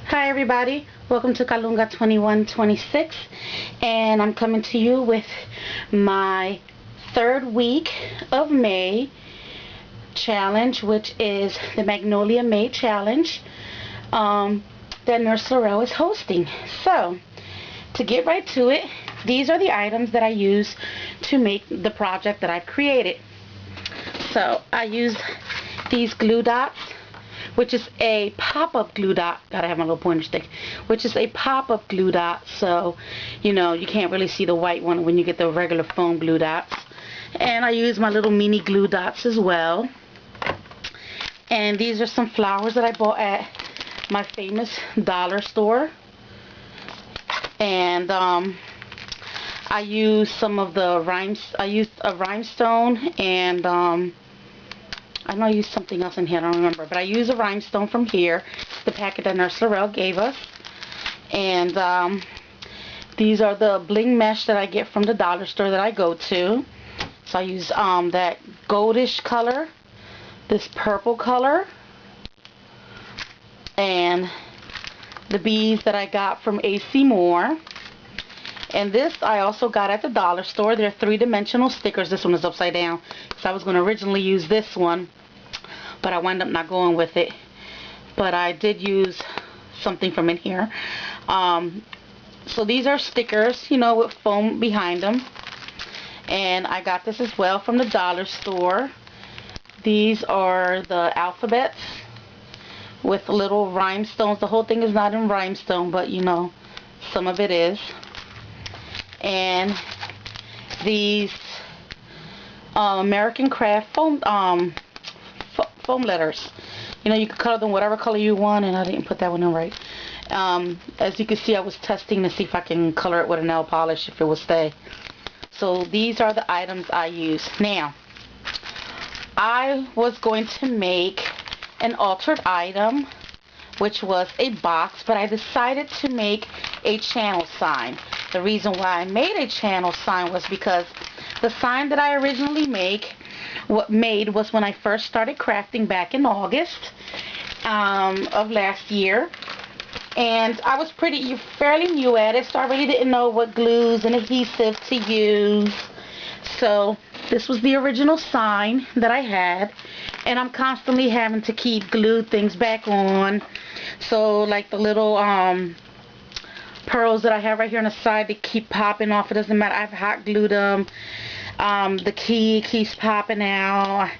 Hi everybody, welcome to Kalunga 2126, and I'm coming to you with my third week of May challenge, which is the Magnolia May challenge that Nurselarelle is hosting. So to get right to it, these are the items that I use to make the project that I've created. So I used these glue dots, which is a pop-up glue dot. Gotta have my little pointer stick. Which is a pop-up glue dot, so you know you can't really see the white one when you get the regular foam glue dots. And I use my little mini glue dots as well. And these are some flowers that I bought at my famous dollar store. And I used some of the I used a rhinestone, and I know I used something else in here, I don't remember, but I used a rhinestone from here, the packet that Nurselarelle gave us. And these are the bling mesh that I get from the dollar store that I go to. So I use that goldish color, this purple color, and the beads that I got from AC Moore. And this I also got at the dollar store. They're three-dimensional stickers. This one is upside down, so I was going to originally use this one, but I wound up not going with it. But I did use something from in here. So these are stickers, you know, with foam behind them. And I got this as well from the dollar store. These are the alphabets with little rhinestones. The whole thing is not in rhinestone, but you know, some of it is. And these American Craft foam letters. You know, you can color them whatever color you want, and I didn't put that one in right. As you can see, I was testing to see if I can color it with a nail polish, if it will stay. So these are the items I use. Now, I was going to make an altered item, which was a box, but I decided to make a channel sign. The reason why I made a channel sign was because the sign that I originally made was when I first started crafting back in August of last year. And I was fairly new at it, so I really didn't know what glues and adhesive to use. So this was the original sign that I had, and I'm constantly having to keep glue things back on. So like the little pearls that I have right here on the side, they keep popping off. It doesn't matter, I've hot glued them. The key keeps popping out.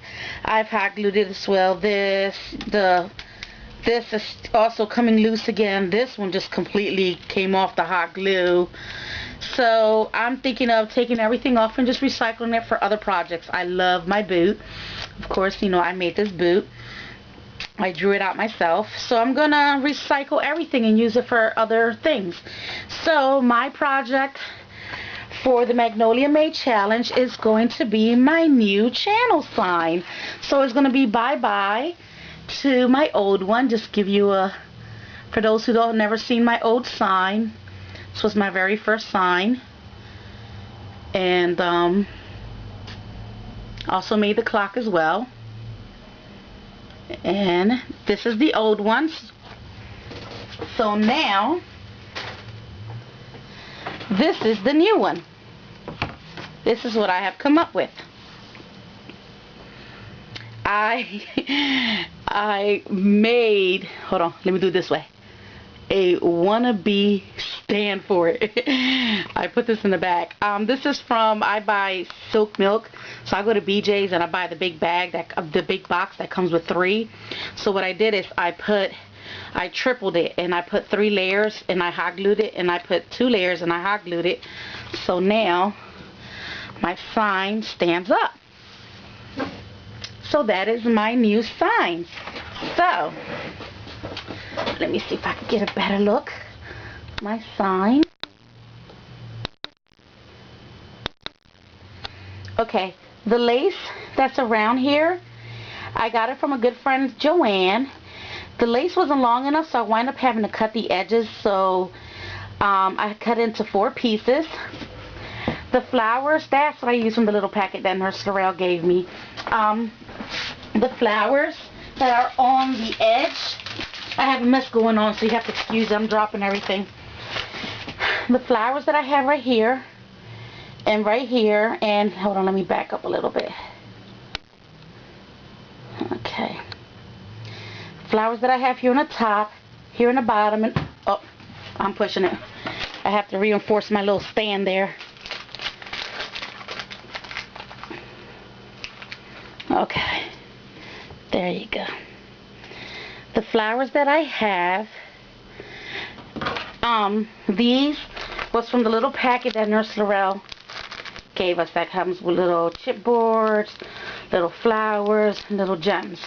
I've hot glued it as well. This is also coming loose again. This one just completely came off the hot glue. So I'm thinking of taking everything off and just recycling it for other projects. I love my boot. Of course, you know, I made this boot. I drew it out myself. So I'm gonna recycle everything and use it for other things. So my project for the Magnolia May challenge is going to be my new channel sign. So it's going to be bye-bye to my old one. Just give you for those who don't never seen my old sign, this was my very first sign. And also made the clock as well. And this is the old ones. So now this is the new one. This is what I have come up with. I made, hold on, let me do it this way, a wannabe stand for it. I put this in the back. This is from, I buy Silk Milk, so I go to BJ's and I buy the big bag, the big box that comes with 3. So what I did is I tripled it, and I put 3 layers, and I hot glued it, and I put 2 layers and I hot glued it. So now my sign stands up. So that is my new sign. So let me see if I can get a better look. My sign. Okay, the lace that's around here, I got it from a good friend, Joanne. The lace wasn't long enough, so I wound up having to cut the edges. So I cut into 4 pieces. The flowers, that's what I used from the little packet that Nurselarelle gave me. The flowers that are on the edge I have a mess going on, so you have to excuse I'm dropping everything. The flowers that I have right here, and right here, and hold on, let me back up a little bit. Okay. Flowers that I have here on the top, here on the bottom, and oh, I'm pushing it. I have to reinforce my little stand there. Okay. There you go. The flowers that I have, these was from the little packet that Nurselarelle gave us that comes with little chipboards, little flowers, little gems.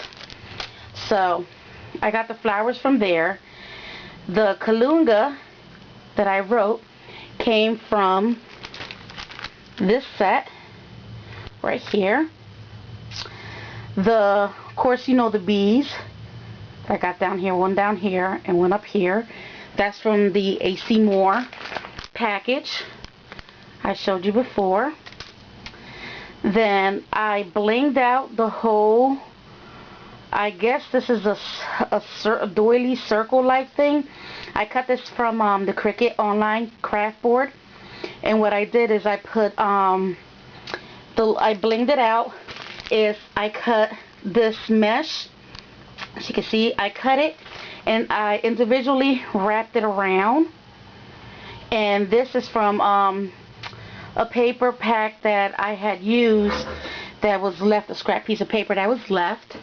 So I got the flowers from there. The Kalunga that I wrote came from this set right here. Of course, you know the bees. I got down here, one down here and one up here. That's from the AC Moore package I showed you before. Then I blinged out the whole, I guess this is a doily circle like thing. I cut this from the Cricut online craft board, and what I did is I put I blinged it out. I cut this mesh. As you can see, I cut it and I individually wrapped it around. And this is from a paper pack that I had used that was left, a scrap piece of paper that was left.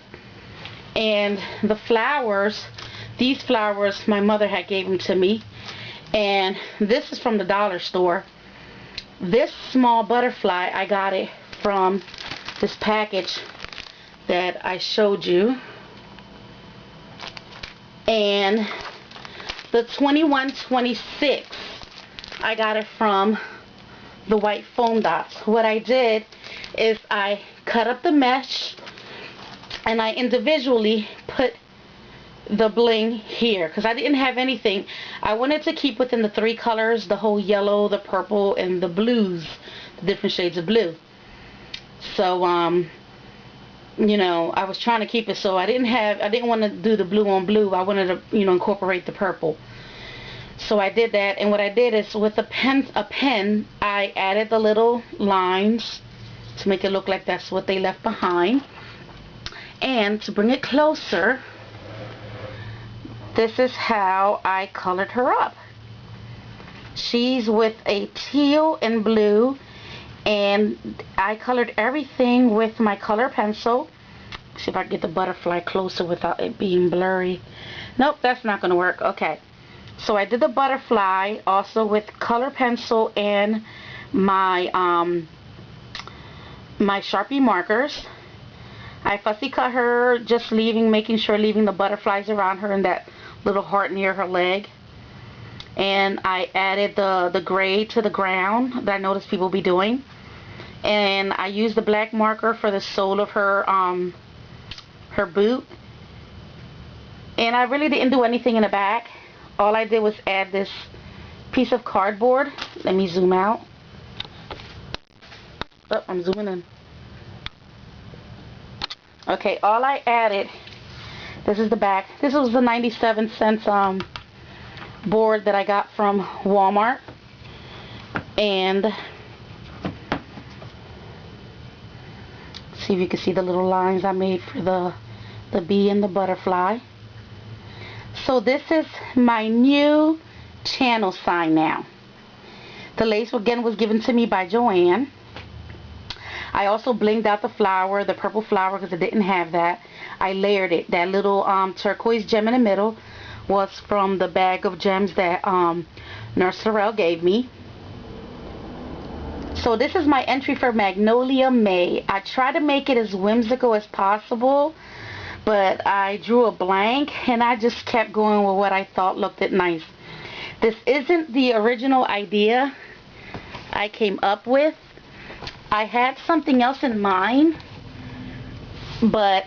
And the flowers, these flowers, my mother had gave them to me. And this is from the dollar store. This small butterfly, I got it from this package that I showed you. And the 2126, I got it from the white foam dots. What I did is I cut up the mesh and I individually put the bling here because I didn't have anything. I wanted to keep within the three colors, the whole yellow, the purple, and the blues, the different shades of blue. So you know, I was trying to keep it so I didn't want to do the blue on blue. I wanted to, you know, incorporate the purple. So I did that, and what I did is with a pen, I added the little lines to make it look like that's what they left behind. And to bring it closer, this is how I colored her up. She's with a teal and blue, and I colored everything with my color pencil. See if I can get the butterfly closer without it being blurry. Nope, that's not going to work. Okay, so I did the butterfly also with color pencil and my my Sharpie markers. I fussy cut her, just making sure leaving the butterflies around her and that little heart near her leg. And I added the gray to the ground that I noticed people be doing. And I used the black marker for the sole of her her boot. And I really didn't do anything in the back. All I did was add this piece of cardboard. Let me zoom out. Oh, I'm zooming in. Okay, all I added, this is the back. This was the 97-cent board that I got from Walmart. And see if you can see the little lines I made for the bee and the butterfly. So this is my new channel sign now. The lace again was given to me by Joanne. I also blinged out the flower, the purple flower, because I didn't have that. I layered it. That little turquoise gem in the middle was from the bag of gems that Nurselarelle gave me. So this is my entry for Magnolia May. I try to make it as whimsical as possible, but I drew a blank and I just kept going with what I thought looked nice. This isn't the original idea I came up with. I had something else in mind, but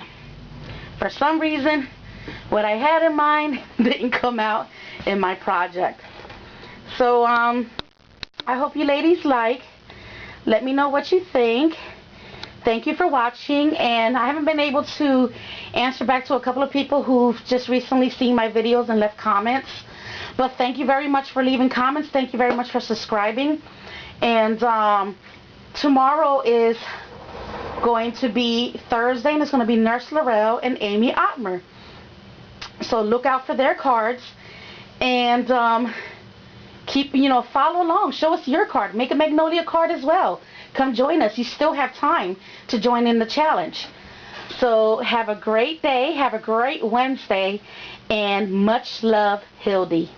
for some reason what I had in mind didn't come out in my project. So I hope you ladies like. Let me know what you think. thank you for watching, and I haven't been able to answer back to a couple of people who've just recently seen my videos and left comments, but thank you very much for leaving comments. Thank you very much for subscribing. And tomorrow is going to be Thursday, and it's going to be Nurselarelle and Amy Ottmer. So look out for their cards, and keep, follow along. Show us your card. Make a Magnolia card as well. Come join us. You still have time to join in the challenge. So have a great day. Have a great Wednesday, and much love, Hildy.